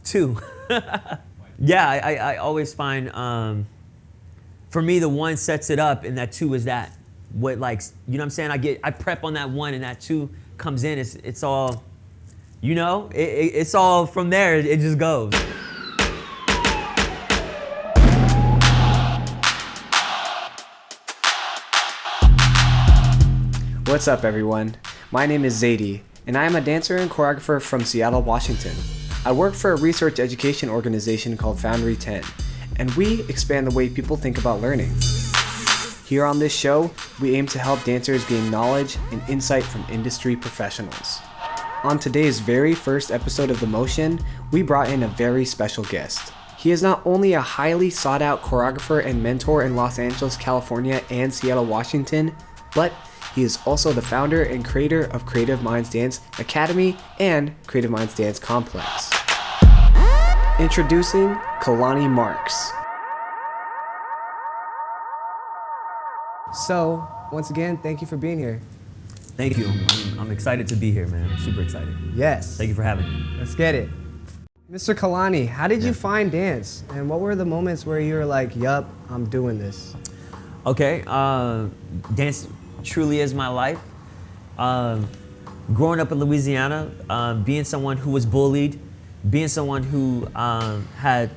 Two. Yeah, I always find, for me, the one sets it up, and that two is that. What, like, you know what I'm saying? I prep on that one, and that two comes in. It's all, you know, it's all from there. It just goes. What's up, everyone? My name is Zadie, and I am a dancer and choreographer from Seattle, Washington. I work for a research education organization called Foundry 10, and we expand the way people think about learning. Here on this show, we aim to help dancers gain knowledge and insight from industry professionals. On today's very first episode of The Motion, we brought in a very special guest. He is not only a highly sought out choreographer and mentor in Los Angeles, California and Seattle, Washington, but he is also the founder and creator of KreativMndz Dance Academy and KreativMndz Dance Complex. Introducing Kolanie Marks. So, once again, thank you for being here. Thank you. I'm excited to be here, man. I'm super excited. Yes. Thank you for having me. Let's get it. Mr. Kolanie, how did you find dance? And what were the moments where you were like, yup, I'm doing this? Okay, dance truly is my life. Growing up in Louisiana, being someone who was bullied, being someone who had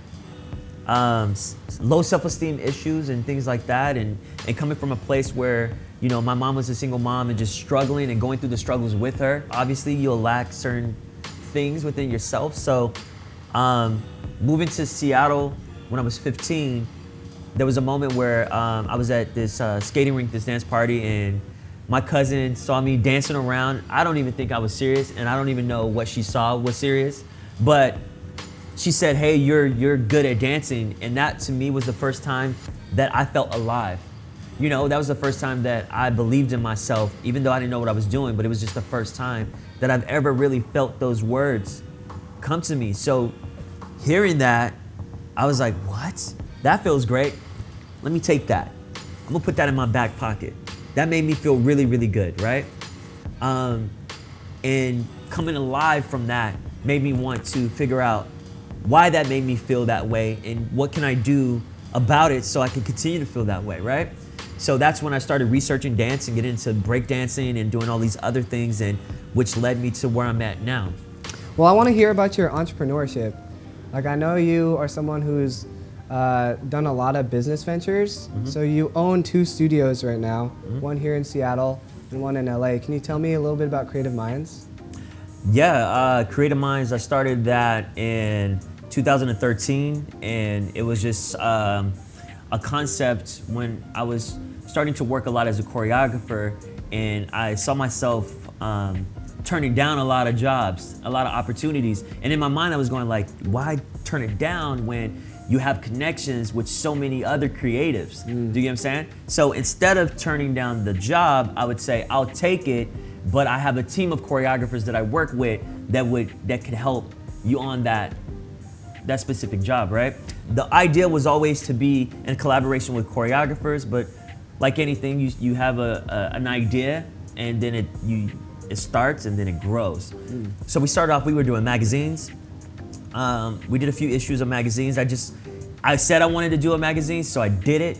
low self-esteem issues and things like that, and coming from a place where, you know, my mom was a single mom and just struggling and going through the struggles with her. Obviously, you'll lack certain things within yourself. So moving to Seattle when I was 15, there was a moment where I was at this skating rink, this dance party, and my cousin saw me dancing around. I don't even think I was serious, and I don't even know what she saw was serious, but she said, hey, you're good at dancing, and that to me was the first time that I felt alive. You know, that was the first time that I believed in myself, even though I didn't know what I was doing, but it was just the first time that I've ever really felt those words come to me. So hearing that, I was like, what? That feels great. Let me take that. I'm gonna put that in my back pocket. That made me feel really, really good, right? And coming alive from that made me want to figure out why that made me feel that way and what can I do about it so I can continue to feel that way, right? So that's when I started researching dance and getting into breakdancing and doing all these other things, and which led me to where I'm at now. Well, I want to hear about your entrepreneurship. Like, I know you are someone who's done a lot of business ventures. Mm-hmm. So you own 2 studios right now, one here in Seattle and one in LA. Can you tell me a little bit about KreativMndz? Yeah, KreativMndz, I started that in 2013, and it was just a concept when I was starting to work a lot as a choreographer, and I saw myself turning down a lot of jobs, a lot of opportunities. And in my mind, I was going like, why turn it down when you have connections with so many other creatives? Do you get what I'm saying? So instead of turning down the job, I would say, I'll take it, but I have a team of choreographers that I work with that could help you on that specific job, right? The idea was always to be in collaboration with choreographers, but like anything, you have an idea, and then it starts and then it grows. So we started off, we were doing magazines. We did a few issues of magazines. I said I wanted to do a magazine, so I did it.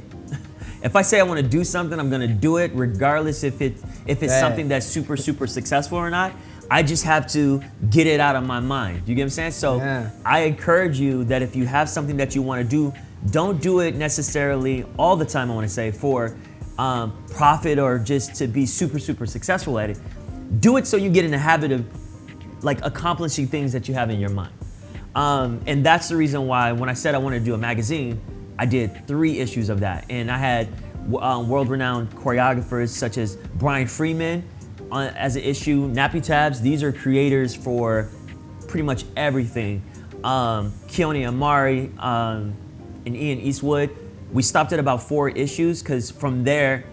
If I say I want to do something, I'm gonna do it, regardless if it's something that's super, super successful or not. I just have to get it out of my mind. You get what I'm saying? So I encourage you that if you have something that you want to do, don't do it necessarily all the time, I want to say, for profit or just to be super, super successful at it. Do it so you get in the habit of like accomplishing things that you have in your mind. And that's the reason why when I said I wanted to do a magazine, I did 3 issues of that. And I had world-renowned choreographers such as Brian Freeman as an issue, Nappy Tabs. These are creators for pretty much everything. Keone Amari and Ian Eastwood. We stopped at about 4 issues because from there,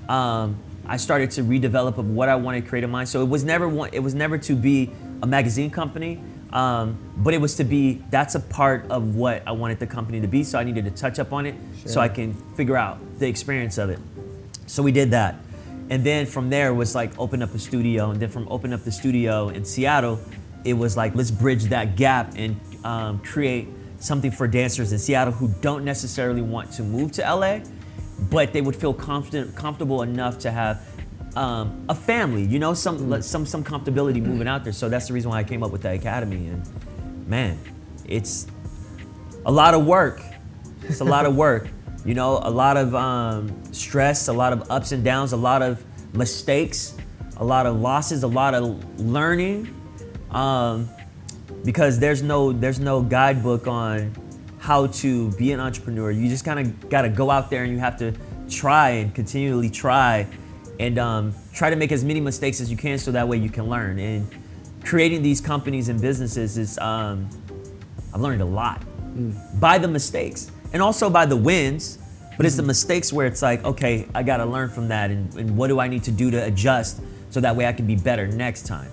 I started to redevelop of what I wanted KreativMndz. So it was never to be a magazine company. But it was to be, that's a part of what I wanted the company to be, so I needed to touch up on it so I can figure out the experience of it. So we did that. And then from there was like open up a studio, and then from open up the studio in Seattle, it was like, let's bridge that gap and create something for dancers in Seattle who don't necessarily want to move to LA, but they would feel comfortable enough to have a family, you know, some comfortability moving out there. So that's the reason why I came up with the academy. And man, it's a lot of work. It's a lot of work, you know, a lot of stress, a lot of ups and downs, a lot of mistakes, a lot of losses, a lot of learning, because there's no guidebook on how to be an entrepreneur. You just kind of got to go out there and you have to try and continually try and try to make as many mistakes as you can so that way you can learn. And creating these companies and businesses is, I've learned a lot by the mistakes and also by the wins, but it's the mistakes where it's like, okay, I got to learn from that and what do I need to do to adjust so that way I can be better next time.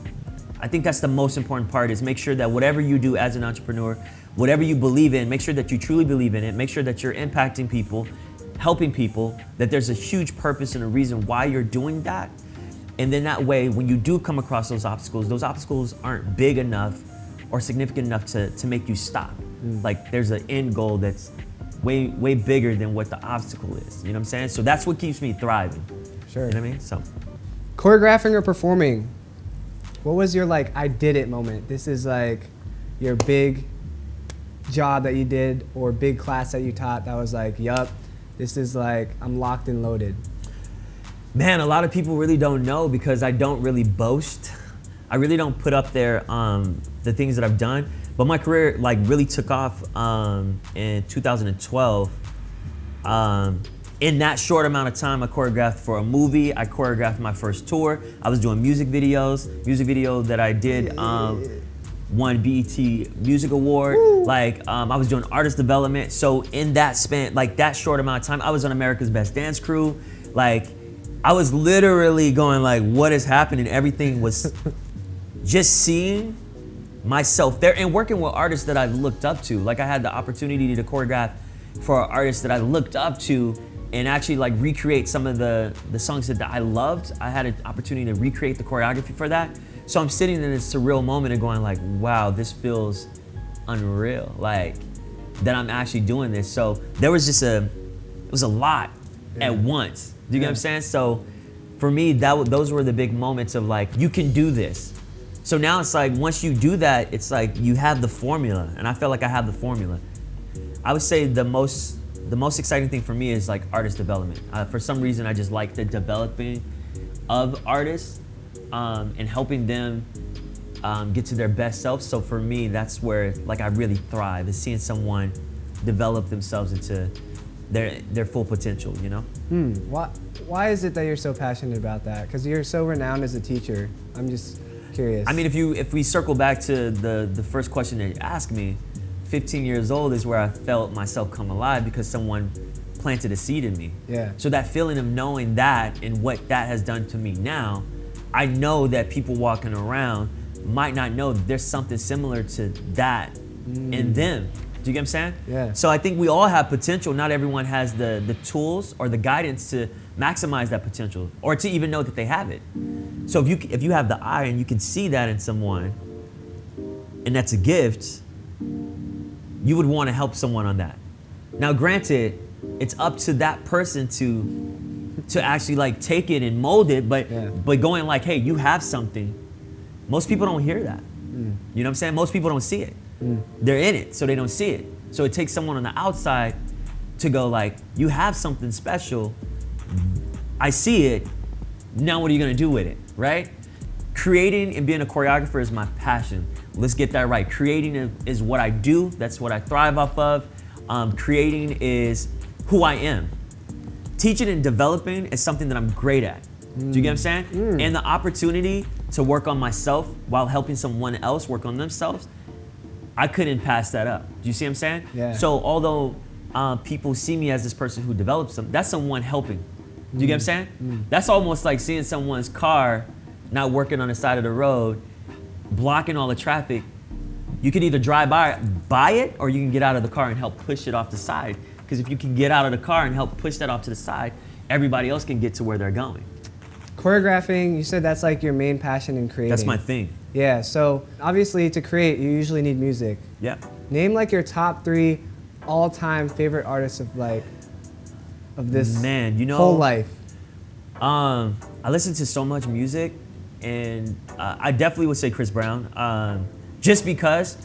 I think that's the most important part, is make sure that whatever you do as an entrepreneur, whatever you believe in, make sure that you truly believe in it, make sure that you're impacting people, helping people, that there's a huge purpose and a reason why you're doing that. And then that way, when you do come across those obstacles aren't big enough or significant enough to make you stop. Like there's an end goal that's way bigger than what the obstacle is. You know what I'm saying? So that's what keeps me thriving. Sure. You know what I mean? So, choreographing or performing, what was your like, I did it moment? This is like your big job that you did or big class that you taught that was like, yup, this is like, I'm locked and loaded. Man, a lot of people really don't know because I don't really boast. I really don't put up there the things that I've done. But my career like really took off in 2012. In that short amount of time, I choreographed for a movie. I choreographed my first tour. I was doing music videos. Music video that I did won BET Music Award. Like I was doing artist development. So in that span, like that short amount of time, I was on America's Best Dance Crew. Like I was literally going like, what is happening? Everything was just seeing myself there and working with artists that I looked up to. Like I had the opportunity to choreograph for artists that I looked up to and actually like recreate some of the songs that I loved. I had an opportunity to recreate the choreography for that. So I'm sitting in this surreal moment and going like, wow, this feels unreal. Like that I'm actually doing this. So there was just it was a lot at once. Do you get what I'm saying? So for me, those were the big moments of like, you can do this. So now it's like, once you do that, it's like you have the formula. And I felt like I have the formula. I would say the most exciting thing for me is like artist development. For some reason, I just like the developing of artists and helping them get to their best self. So for me, that's where like I really thrive, is seeing someone develop themselves into their full potential, you know? Why is it that you're so passionate about that? Because you're so renowned as a teacher. I'm just curious. I mean, if we circle back to the first question that you asked me, 15 years old is where I felt myself come alive because someone planted a seed in me. Yeah. So that feeling of knowing that and what that has done to me now, I know that people walking around might not know that there's something similar to that in them. Do you get what I'm saying? Yeah. So I think we all have potential. Not everyone has the tools or the guidance to maximize that potential or to even know that they have it. So if you have the eye and you can see that in someone, and that's a gift, you would want to help someone on that. Now, granted, it's up to that person to actually like take it and mold it, but going like, hey, you have something. Most people don't hear that. You know what I'm saying? Most people don't see it. They're in it, so they don't see it. So it takes someone on the outside to go like, you have something special. I see it. Now what are you gonna do with it, right? Creating and being a choreographer is my passion. Let's get that right. Creating is what I do. That's what I thrive off of. Creating is who I am. Teaching and developing is something that I'm great at. Do you get what I'm saying? And the opportunity to work on myself while helping someone else work on themselves, I couldn't pass that up. Do you see what I'm saying? Yeah. So although people see me as this person who develops them, that's someone helping. Do you get what I'm saying? That's almost like seeing someone's car not working on the side of the road, blocking all the traffic. You can either drive by it or you can get out of the car and help push it off the side. Because if you can get out of the car and help push that off to the side, everybody else can get to where they're going. Choreographing, you said that's like your main passion in creating. That's my thing. Yeah, so obviously to create, you usually need music. Yeah. Name like your top 3 all-time favorite artists of this Man, whole life. I listen to so much music, and I definitely would say Chris Brown. Just because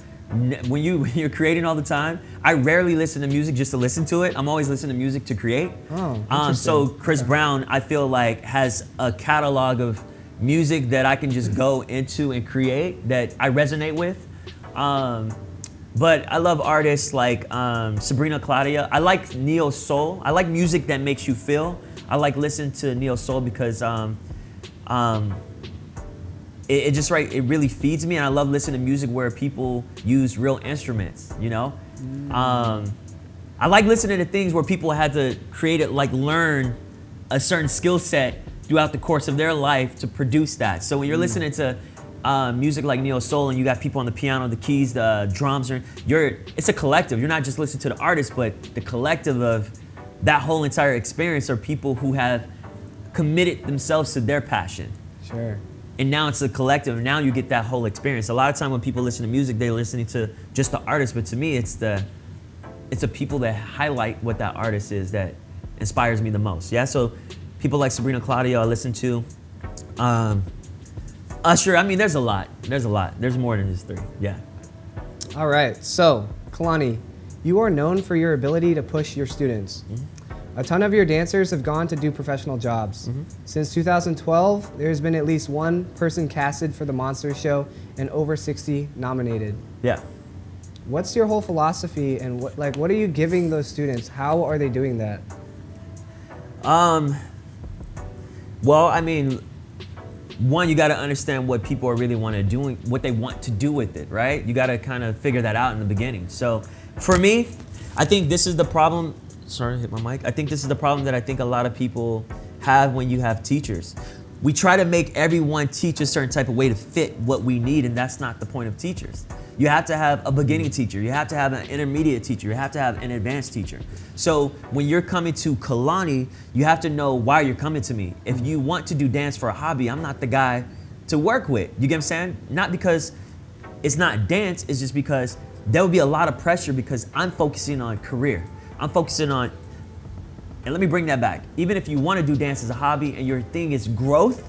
when you're creating all the time, I rarely listen to music just to listen to it. I'm always listening to music to create. Oh, interesting. So Chris Brown, I feel like, has a catalog of music that I can just go into and create that I resonate with. But I love artists like Sabrina Claudia. I like neo soul. I like music that makes you feel. I like listening to neo soul because it just it really feeds me, and I love listening to music where people use real instruments. I like listening to things where people had to create it, like learn a certain skill set throughout the course of their life to produce that. So when you're listening to music like neo soul, and you got people on the piano, the keys, the drums, it's a collective. You're not just listening to the artist, but the collective of that whole entire experience are people who have committed themselves to their passion. Sure. And now it's a collective, and now you get that whole experience. A lot of time when people listen to music, they're listening to just the artist, but to me, it's the people that highlight what that artist is that inspires me the most. Yeah, so people like Sabrina Claudio I listen to. Usher, I mean, there's a lot. There's more than just 3, yeah. All right, so Kolanie, you are known for your ability to push your students. A ton of your dancers have gone to do professional jobs. Since 2012, there's been at least 1 person casted for the Monsters show and over 60 nominated. Yeah. What's your whole philosophy, and what are you giving those students? How are they doing that? Well, I mean, one, you got to understand what people are really want to do, what they want to do with it, right? You got to kind of figure that out in the beginning. So for me, I think this is the problem. Sorry, hit my mic. I think this is the problem that I think a lot of people have when you have teachers. We try to make everyone teach a certain type of way to fit what we need, and that's not the point of teachers. You have to have a beginning teacher, you have to have an intermediate teacher, you have to have an advanced teacher. So when you're coming to Kolanie, you have to know why you're coming to me. If you want to do dance for a hobby, I'm not the guy to work with. You get what I'm saying? Not because it's not dance, it's just because there will be a lot of pressure because I'm focusing on career. I'm focusing on, and let me bring that back. Even if you want to do dance as a hobby and your thing is growth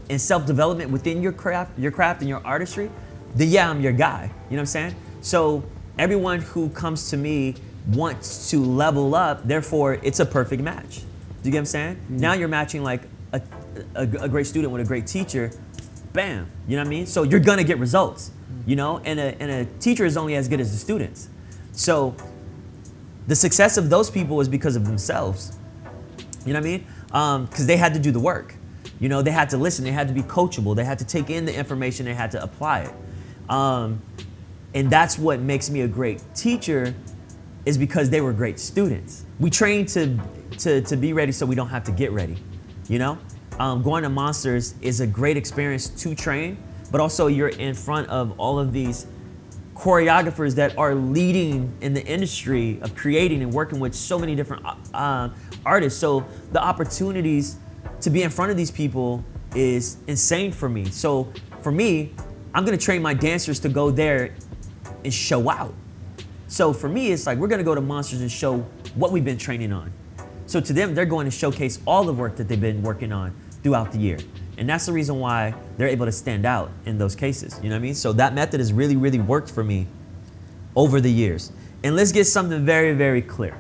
and self-development within your craft and your artistry, then yeah, I'm your guy. You know what I'm saying? So everyone who comes to me wants to level up, therefore it's a perfect match. Do you get what I'm saying? Now you're matching like a great student with a great teacher, bam, you know what I mean? So you're gonna get results, you know? And a teacher is only as good as the students. So the success of those people is because of themselves. You know what I mean? Because they had to do the work. You know, they had to listen, they had to be coachable, they had to take in the information, they had to apply it. And that's what makes me a great teacher, is because they were great students. We train to be ready so we don't have to get ready, you know? Going to Monsters is a great experience to train, but also you're in front of all of these choreographers that are leading in the industry of creating and working with so many different artists. So the opportunities to be in front of these people is insane for me. So for me, I'm gonna train my dancers to go there and show out. So for me, it's like, we're gonna go to Monsters and show what we've been training on. So to them, they're going to showcase all the work that they've been working on throughout the year. And that's the reason why they're able to stand out in those cases, you know what I mean? So that method has really, really worked for me over the years. And let's get something very, very clear.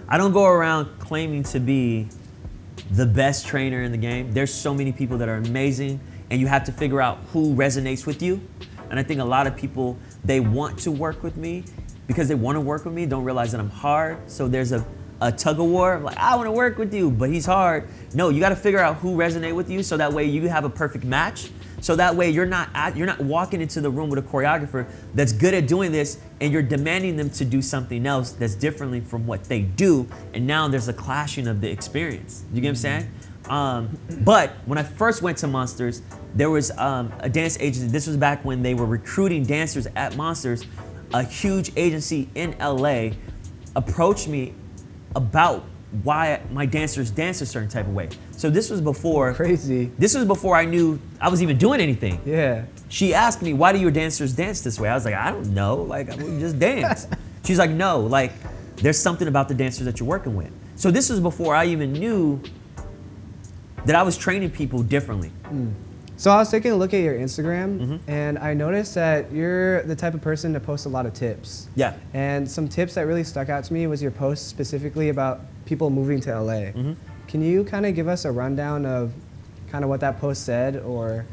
I don't go around claiming to be the best trainer in the game. There's so many people that are amazing, and you have to figure out who resonates with you. And I think a lot of people, they want to work with me because they want to work with me, don't realize that I'm hard. So there's a tug of war, like, I want to work with you, but he's hard. No, you got to figure out who resonates with you, so that way you have a perfect match. So that way you're not walking into the room with a choreographer that's good at doing this, and you're demanding them to do something else that's differently from what they do, and now there's a clashing of the experience. You get what I'm saying? But when I first went to Monsters, there was a dance agency. This was back when they were recruiting dancers at Monsters. A huge agency in LA approached me about why my dancers dance a certain type of way. So this was before Crazy. This was before I knew I was even doing anything. Yeah. She asked me, why do your dancers dance this way? I was like, I don't know, like we just dance. She's like, no, like there's something about the dancers that you're working with. So this was before I even knew that I was training people differently. So I was taking a look at your Instagram, and I noticed that you're the type of person to post a lot of tips. Yeah. And some tips that really stuck out to me was your post specifically about people moving to LA. Can you kind of give us a rundown of kind of what that post said, or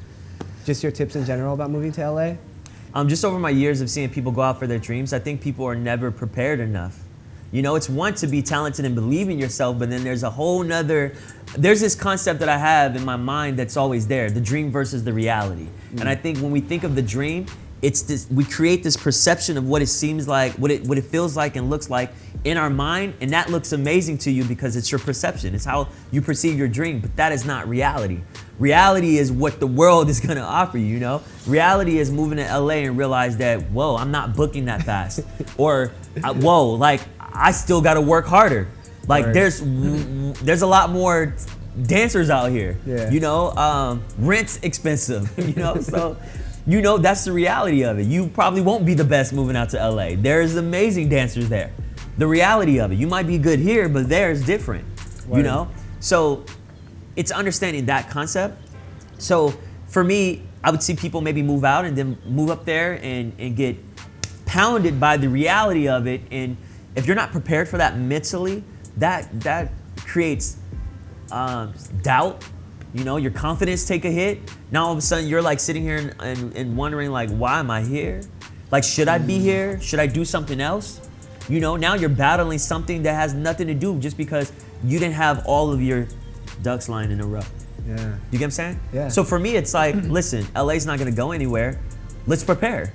just your tips in general about moving to LA? Just over my years of seeing people go out for their dreams, I think people are never prepared enough. You know, it's one to be talented and believe in yourself, but then there's a whole nother, there's this concept that I have in my mind that's always there, the dream versus the reality. And I think when we think of the dream, it's this, we create this perception of what it seems like, what it feels like and looks like in our mind, and that looks amazing to you because it's your perception. It's how you perceive your dream, but that is not reality. Reality is what the world is gonna offer you, you know? Reality is moving to LA and realize that, whoa, I'm not booking that fast. Or, whoa, like, I still gotta work harder. Like, Right. there's a lot more dancers out here, Yeah. you know? Rent's expensive, you know? So, you know, that's the reality of it. You probably won't be the best moving out to LA. There's amazing dancers there. The reality of it, you might be good here, but there's different, you Right. know? So it's understanding that concept. So for me, I would see people maybe move out and then move up there and get pounded by the reality of it. And if you're not prepared for that mentally, that creates doubt. You know, your confidence take a hit. Now all of a sudden you're like sitting here and wondering like, why am I here? Like, should I be here? Should I do something else? You know, now you're battling something that has nothing to do just because you didn't have all of your ducks lined in a row. Yeah. You get what I'm saying? Yeah. So for me, it's like, listen, LA's not gonna go anywhere. Let's prepare.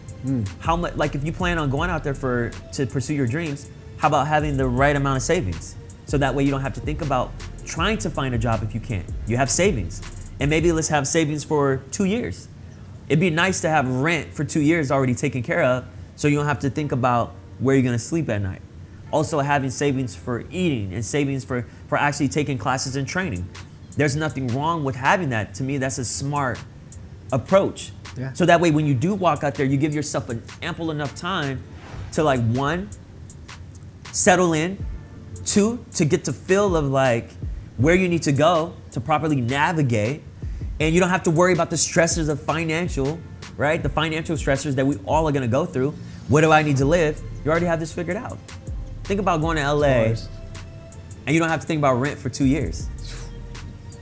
How much? Like, if you plan on going out there to pursue your dreams, how about having the right amount of savings? So that way you don't have to think about trying to find a job if you can't. You have savings, and maybe let's have savings for 2 years. It'd be nice to have rent for 2 years already taken care of, so you don't have to think about where you're gonna sleep at night. Also having savings for eating and savings for actually taking classes and training. There's nothing wrong with having that. To me, that's a smart approach. Yeah. So that way when you do walk out there, you give yourself an ample enough time to, like, one, settle in, two, to get the feel of like where you need to go to properly navigate, and you don't have to worry about the stresses of financial, right? The financial stressors that we all are gonna go through. Where do I need to live? You already have this figured out. Think about going to LA course. and you don't have to think about rent for 2 years.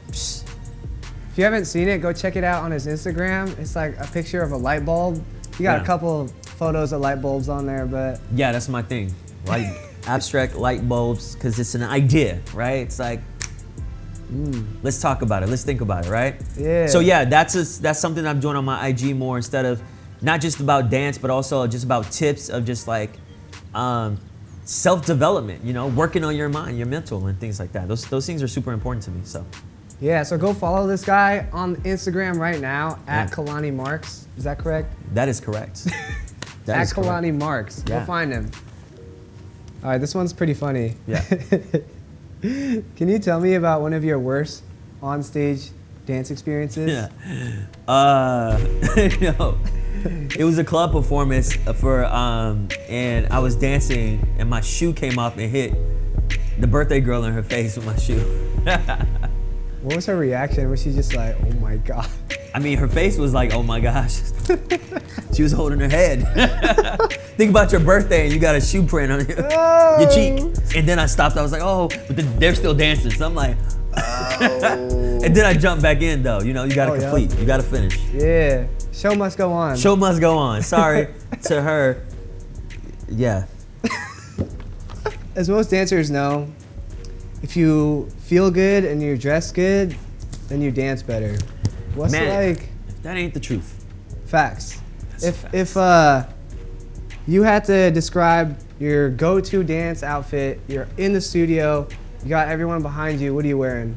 If you haven't seen it, go check it out on his Instagram. It's like a picture of a light bulb. You got Yeah. a couple photos of light bulbs on there, but Yeah, that's my thing. Like abstract light bulbs, because it's an idea, right? It's like, let's talk about it. Let's think about it, right? Yeah. So yeah, that's something I'm doing on my IG more, instead of not just about dance, but also just about tips of just like self-development, you know, working on your mind, your mental, and things like that. Those things are super important to me. So yeah, so go follow this guy on Instagram right now at Yeah. Kolanie Marks. Is that correct? that is correct. That At is correct. Kolanie Marks. Yeah. Go find him. All right, this one's pretty funny. Yeah. Can you tell me about one of your worst on-stage dance experiences? Yeah. No. It was a club performance for and I was dancing and my shoe came off and hit the birthday girl in her face with my shoe. What was her reaction? Was she just like, oh my God? I mean, her face was like, oh my gosh. She was holding her head. Think about your birthday and you got a shoe print on your cheek. And then I stopped. I was like, oh, but they're still dancing. So I'm like, and then I jumped back in though. You know, you gotta Oh, yeah. complete. You gotta finish. Yeah, show must go on. Show must go on. Sorry to her. Yeah. As most dancers know, if you feel good and you're dressed good, then you dance better. What's Man, like that ain't the truth. facts? That's If you had to describe your go-to dance outfit, you're in the studio, you got everyone behind you, what are you wearing?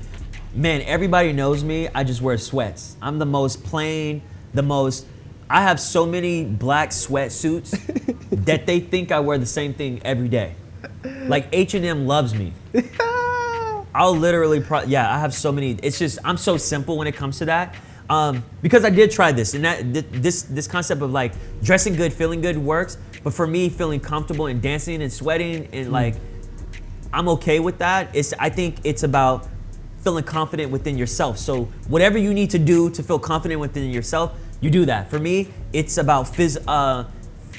Man, everybody knows me. I just wear sweats. I'm the most plain, I have so many black sweatsuits that they think I wear the same thing every day. Like H&M loves me. I'll literally, I have so many. It's just I'm so simple when it comes to that, because I did try this, and this concept of like dressing good, feeling good works. But for me, feeling comfortable and dancing and sweating and like, I'm okay with that. I think it's about feeling confident within yourself. So whatever you need to do to feel confident within yourself, you do that. For me, it's about where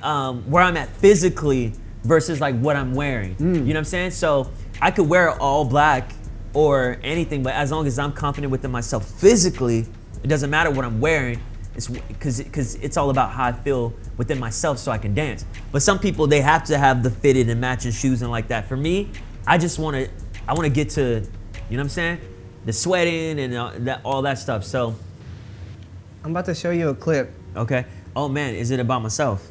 I'm at physically versus like what I'm wearing. You know what I'm saying? So I could wear all black or anything, but as long as I'm confident within myself physically, it doesn't matter what I'm wearing. It's because it's all about how I feel within myself so I can dance. But some people, they have to have the fitted and matching shoes and like that. For me, I want to get to, you know what I'm saying? The sweating and all that stuff. So I'm about to show you a clip. Okay. Oh man, is it about myself?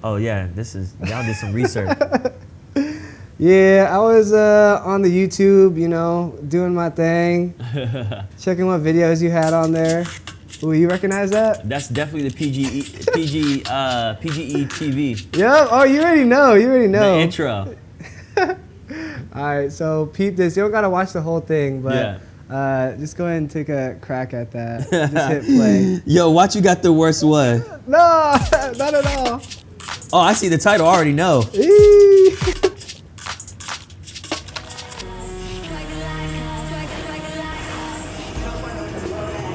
Oh yeah, y'all did some research. Yeah, I was on the YouTube, you know, doing my thing, checking what videos you had on there. Ooh, you recognize that? That's definitely the PGE TV. Yep. Oh, you already know. The intro. All right, so peep this. You don't gotta watch the whole thing, but just go ahead and take a crack at that. Just hit play. Yo, watch, you got the worst one. No, not at all. Oh, I see the title. I already know.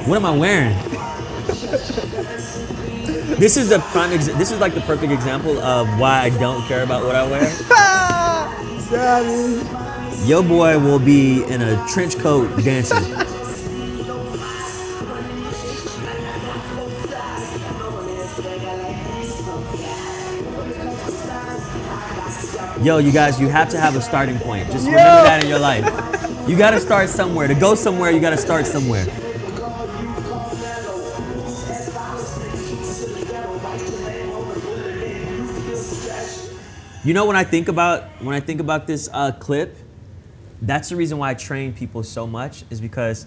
What am I wearing? This is this is like the perfect example of why I don't care about what I wear. Yo boy will be in a trench coat dancing. Yo, you guys, you have to have a starting point. Just remember that in your life. You gotta start somewhere. To go somewhere, you gotta start somewhere. You know, when I think about this clip, that's the reason why I train people so much, is because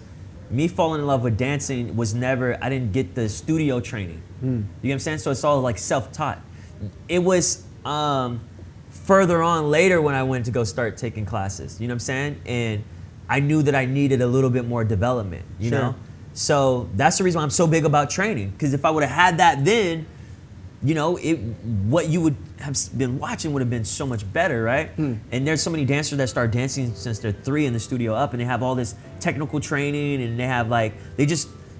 me falling in love with dancing was never, I didn't get the studio training. You know what I'm saying? So it's all like self-taught. It was further on later when I went to go start taking classes, you know what I'm saying? And I knew that I needed a little bit more development, you know? So that's the reason why I'm so big about training, because if I would have had that then, you know, what you would have been watching would have been so much better, right? And there's so many dancers that start dancing since they're 3 in the studio up, and they have all this technical training, and they have like,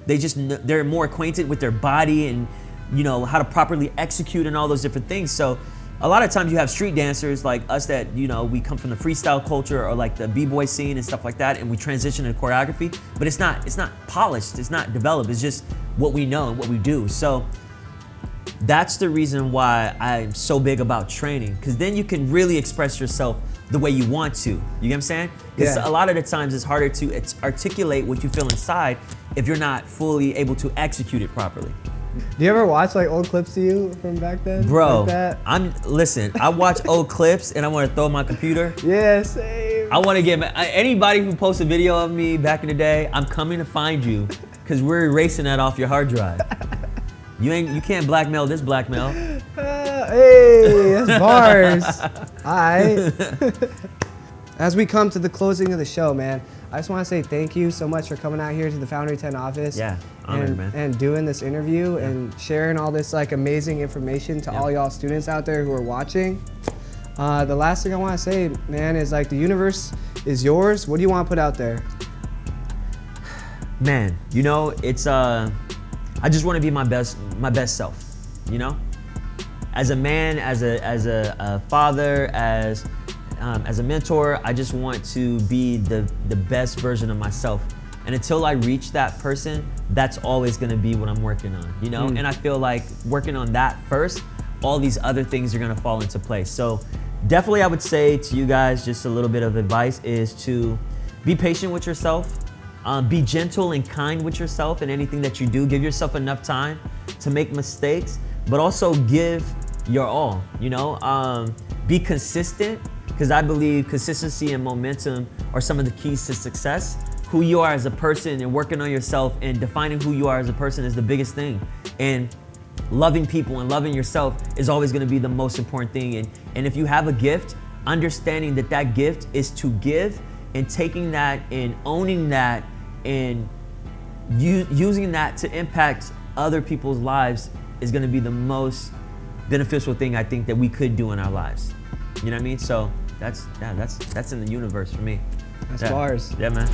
they're more acquainted with their body and, you know, how to properly execute and all those different things. So a lot of times you have street dancers like us that, you know, we come from the freestyle culture or like the b-boy scene and stuff like that, and we transition into choreography, but it's not polished, it's not developed, it's just what we know and what we do. So that's the reason why I'm so big about training, because then you can really express yourself the way you want to. You get what I'm saying? Because a lot of the times it's harder to articulate what you feel inside if you're not fully able to execute it properly. Do you ever watch like old clips of you from back then? Bro, like that? Listen, I watch old clips and I want to throw my computer. Yeah, same. I want to get anybody who posts a video of me back in the day, I'm coming to find you, because we're erasing that off your hard drive. You can't blackmail this blackmail. Hey, that's bars. All right. As we come to the closing of the show, man, I just want to say thank you so much for coming out here to the Foundry 10 office. Yeah, honored, man. And doing this interview and sharing all this like amazing information to all y'all students out there who are watching. The last thing I want to say, man, is like the universe is yours. What do you want to put out there? Man, you know, it's I just want to be my best self, you know? As a man, as a father, as a mentor, I just want to be the best version of myself. And until I reach that person, that's always gonna be what I'm working on, you know? And I feel like working on that first, all these other things are gonna fall into place. So definitely I would say to you guys, just a little bit of advice is to be patient with yourself. Be gentle and kind with yourself in anything that you do. Give yourself enough time to make mistakes, but also give your all, you know? Be consistent, because I believe consistency and momentum are some of the keys to success. Who you are as a person and working on yourself and defining who you are as a person is the biggest thing. And loving people and loving yourself is always gonna be the most important thing. And if you have a gift, understanding that that gift is to give and taking that and owning that and using that to impact other people's lives is going to be the most beneficial thing I think that we could do in our lives. You know what I mean? So that's in the universe for me. That's bars. Yeah, man.